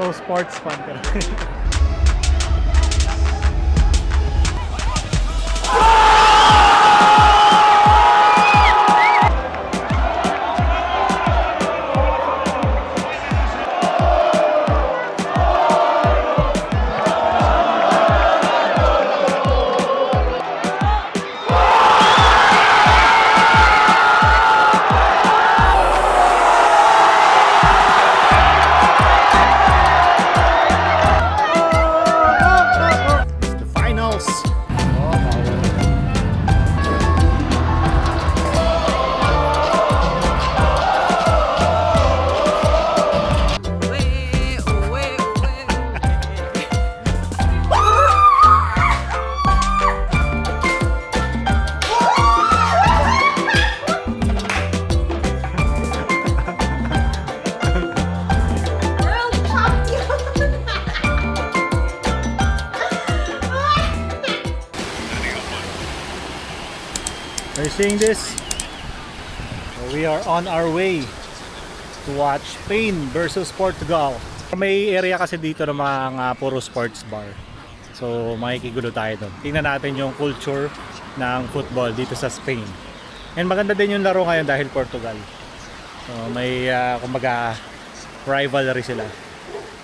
So sports fan ka. Are you seeing this? So we are on our way to watch Spain versus Portugal. May area kasi dito ng mga puro sports bar. So makikigulo tayo doon. Tingnan natin yung culture ng football dito sa Spain. And maganda din yung laro ngayon dahil Portugal. So may kumbaga rivalry sila.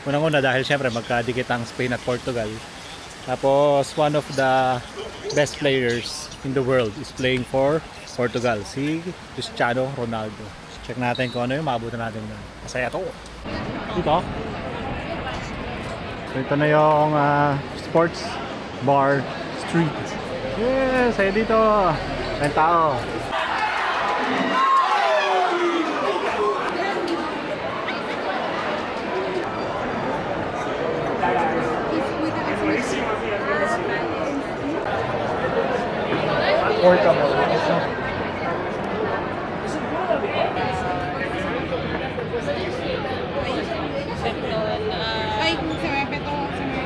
Unang-una dahil syempre magkadikit ang Spain at Portugal. Tapos one of the best players in the world is playing for Portugal, si Cristiano Ronaldo. Check natin kung ano yung maabutan natin doon. Masaya to. Dito. So ito na yung sports bar street. Yes, saya dito. May tao. Portable. Ay, se me petó, se me...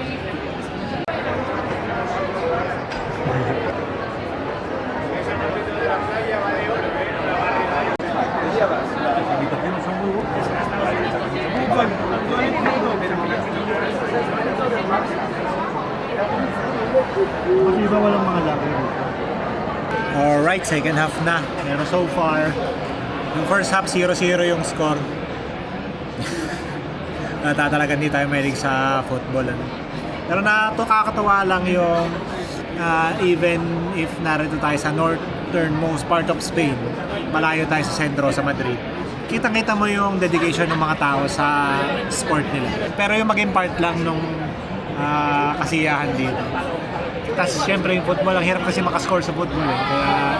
Bakit ba walang mga lagay dito? Alright, second half na. Pero so far, yung first half 0-0 yung score. Talaga hindi tayo mahilig sa football. Pero kakatawa lang yung even if narito tayo sa northernmost part of Spain, malayo tayo sa sentro, sa Madrid. Kitang-kita mo yung dedication ng mga tao sa sport nila. Pero yung maging part lang nung kasiyahan dito. Tapos syempre yung football, ang hirap kasi makascore sa football eh. Kaya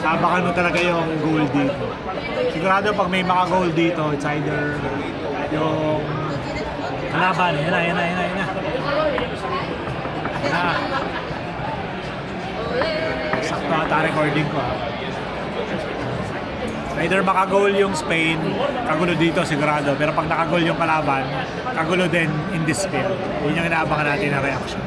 sabakan mo talaga yung goal dito. Sigurado pag may mga goal dito, it's either yung kalaban. Yan na. Sakto ata recording ko. Either maka-goal yung Spain, kagulo dito sigurado. Pero pag naka-goal yung kalaban, kagulo din in this field. Yun yung inaabangan natin na reaction.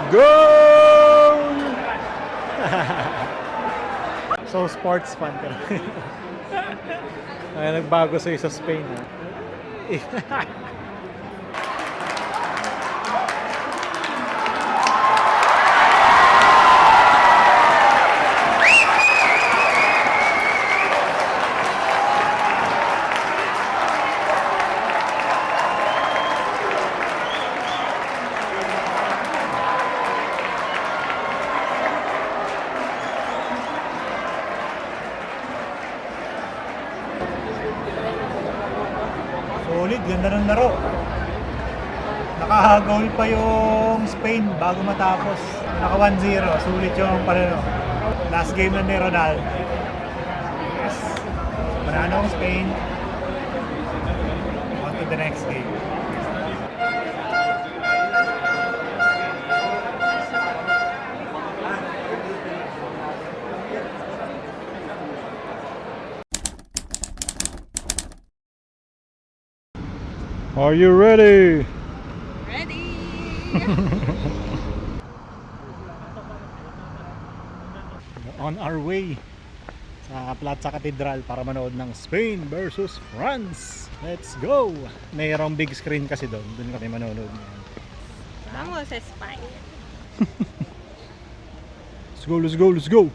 Goal! So sports fan ka. Ay, nagbago sa'yo sa Spain ha. Solid, ganda ng laro. Naka-goal pa yung Spain bago matapos. Naka 1-0, sulit yung panalo. Last game na ni Ronaldo. Yes. Manalo ang Spain. On to the next game. Are you ready? Ready! On our way sa Plaza Cathedral para manood ng Spain versus France. Let's go! Mayroong big screen kasi doon. Doon kami manonood ngayon. Vamos, España. Let's go, let's go, let's go!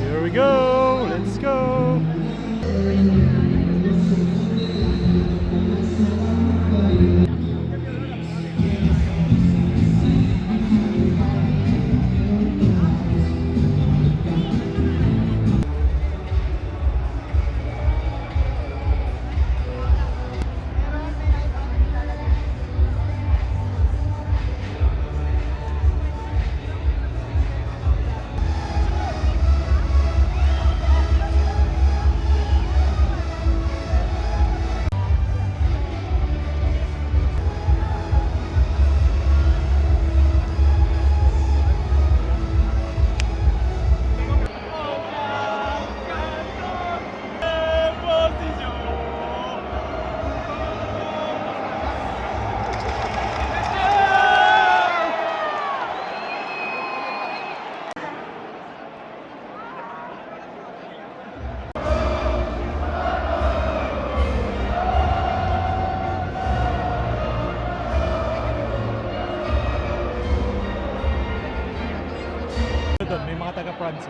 Here we go! Let's go! Doon, may mga taga-France.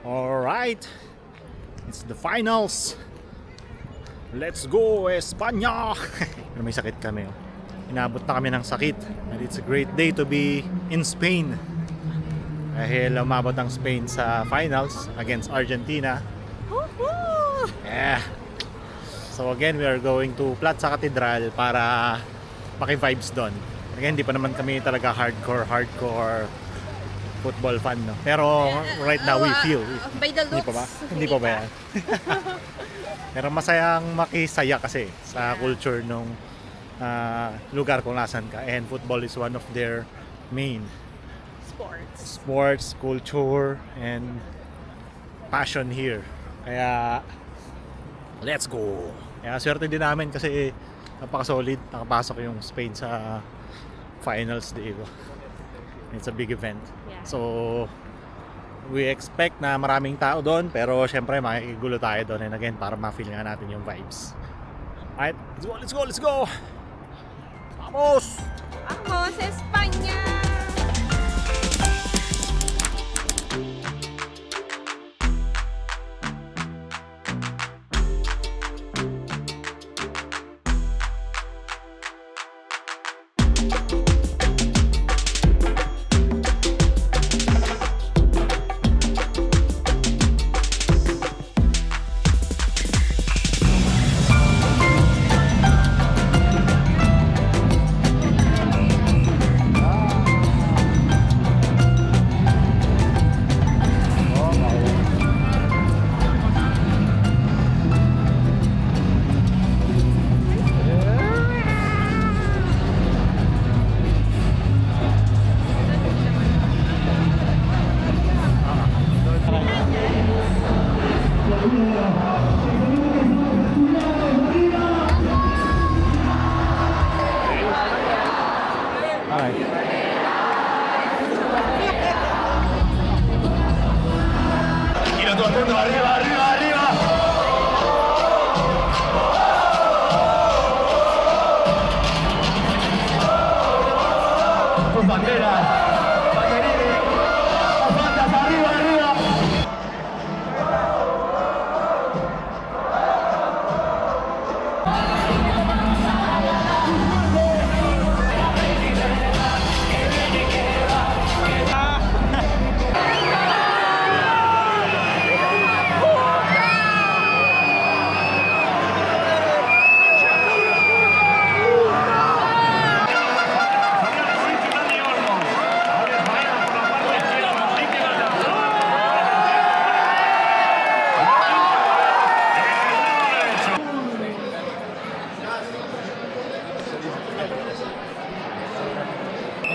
Alright, it's the finals. Let's go, Espanya! Pero may sakit kami. Oh. Inabot na kami ng sakit. And it's a great day to be in Spain. Dahil umabot ang Spain sa finals against Argentina. Woohoo! Yeah. So again, we are going to Plaza Catedral para maki-vibes doon. Again, hindi pa naman kami talaga hardcore football fan, no? Pero right now we feel. By the Hindi looks, pa ba? Hindi pa ba yan? Pero masayang makisaya kasi sa culture nung lugar kung nasan ka. And football is one of their main sports, culture, and passion here. Kaya, let's go! Kaya swerte din namin kasi napaka-solid. Nakapasok yung Spain sa finals, di ba? It's a big event. Yeah. So, we expect na maraming tao doon, pero syempre makikigulo tayo doon and again para ma-feel nga natin yung vibes. Alright, let's go! Vamos! Vamos, España!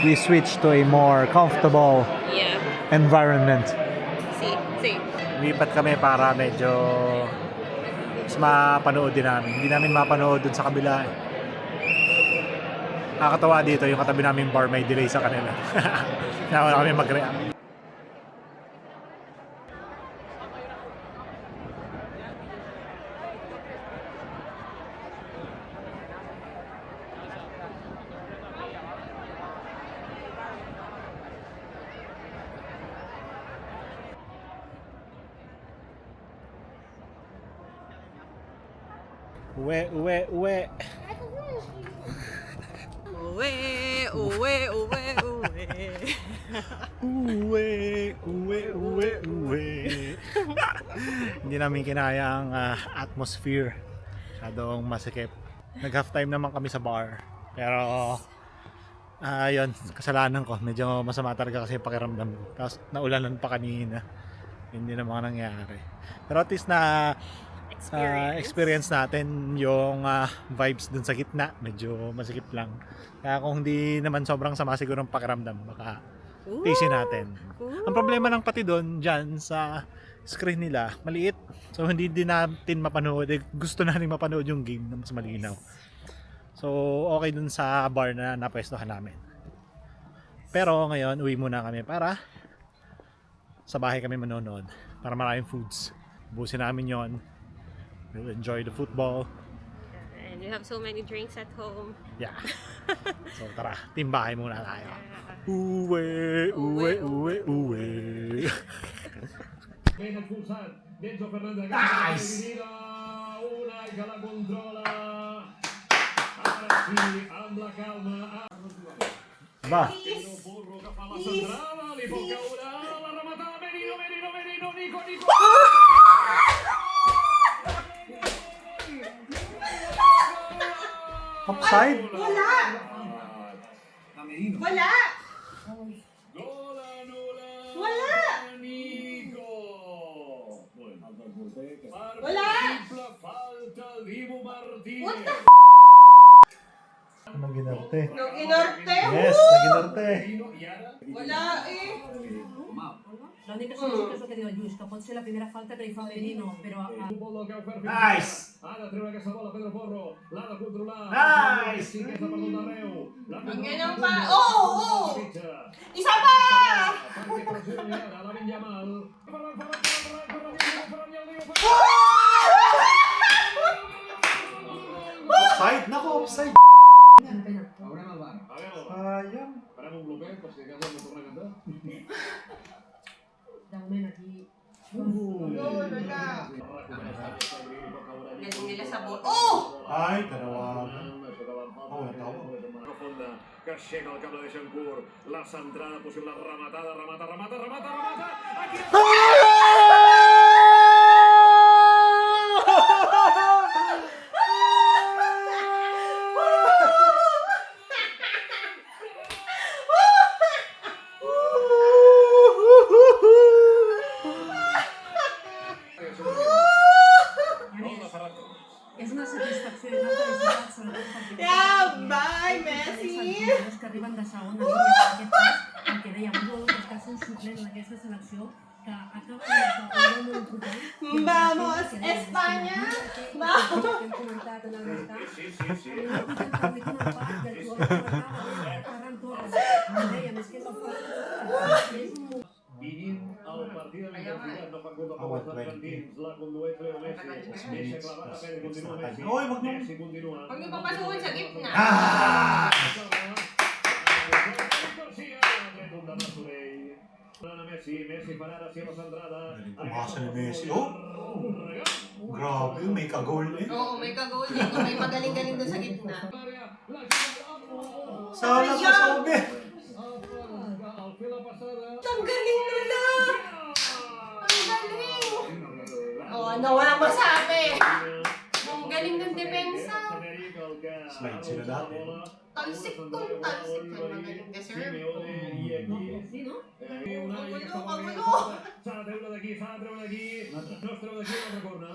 We switch to a more comfortable Yeah. environment. See. Lipat kami para medyo mas mapanood din namin. Hindi namin mapanood dun sa kabila. Nakakatawa dito, yung katabi namin bar may delay sa kanila. Kaya kami mag-react. Uwe. Uwe. Uwe. Hindi namin kinaya ang atmosphere. Masyadong masikip. Nag-half time naman kami sa bar. Pero, yun, kasalanan ko. Medyo masama talaga kasi pakiramdam ko. Tapos, naulanan pa kanina. Hindi na mga nangyari. Pero at least na experience natin yung vibes dun sa gitna. Medyo masikip lang. Kaya kung hindi naman sobrang sama siguro ng pakiramdam, baka tiisin natin. Ang problema ng pati doon, dyan sa screen nila, maliit. So hindi din natin mapanood. Gusto natin mapanood yung game na mas malinaw. So okay dun sa bar na napwestohan namin. Pero ngayon, uwi muna kami para sa bahay kami manonood. Para maraming foods. Busin namin yon. We'll enjoy the football. And you have so many drinks at home. Yeah. So tara, team bahay muna tayo. Uwe, uwe, uwe, uwe. Nice! Ba? Offside? Wala! Wala! Wala! Wala! What the f***? Naginarte. Nag-inarte? Yes, naginarte. Wala eh. La única cosa que digo, Justo, pot ser la primera falta per il femenino, però... Nice! Ha de treure aquesta bola Pedro Porro, l'ha de controlar. Nice! Sí que està per tot arreu. Ang ganyan pa. Oh! Isa pa! Lamin Yamal. Offside? Naku, offside. Veurem el bar. Sayang. Farem un bloqueig per si de cas hem de tornar a cantar. De moment aquí... Wala. Galing nila sa bot. Oh! Ay, dalawa. Oh, natawa. Profunda, que aixeca el cable de Xancourt. La centrada possible, rematada, remata. Aquí! És una satisfacció i una felicitat, sobretot perquè... Yeah, bye, Messi! Els que arriben de segona línia, en aquest cas, el que dèiem, un jugador que està sent suplent en aquesta selecció, que acaba de marcar un gol molt important. Vamos, Espanya! Vamos! Que hem comentat en el mercat. Sí. A l'última part del jugador que marcava, Ferran Torres. Dèiem, és que és el fort. És un Vivint el partit de l'intensitat, no fa culpa per els argentins, la condueix Leo Messi, deixa clavada a Pedri, continua Messi, Oi, wag mo. Messi continua. Huwag niyo papasukin sa gitna. Ah! Garcia, tret un de Martorell. Messi farà la seva centrada. Pumasa ni Messi. Oh! Grabe, may ka-goal eh. Oo, may kagol dito. May magaling-galing doon sa gitna. Sana sa sobe. Ang galing nila! Ang galing! Oh, ano, walang masabi! Ang galing ng depensa! Slide sila dati. Talsik kung talsik. Ang magaling deserve. Sí, no? S'ha de treure d'aquí, no es treu d'aquí, l'altra corna.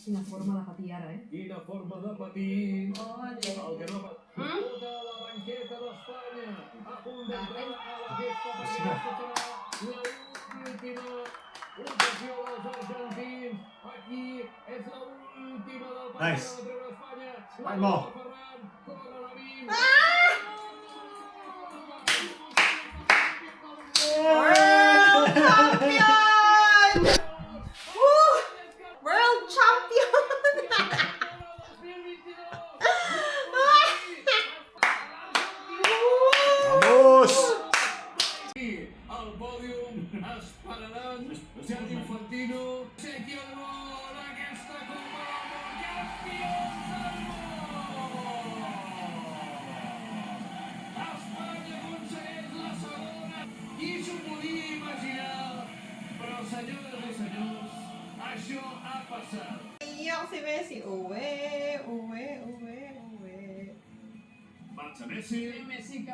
Quina forma de patir ara, eh? Quina forma de patir. Ole. El que no pot. Tota la banqueta d'Espanya a punt d'entrar a la festa perquè aquesta serà l'última ocasió dels argentins. Aquí és l'última del partit Nice. de treure Espanya. Vai, Mo. Ferran, corre Lamin. World champion! Woo! World champion! Vamos! Al pòdium esperaran Gianni Infantino. Sergio Gol, aquesta Copa del Món, campions del món! Espanya aconsegueix la segona. Qui s'ho podia imaginar? Però, senyores i senyors, això ha passat. Iyak si Messi. Uwe. Marxa Messi. Messi que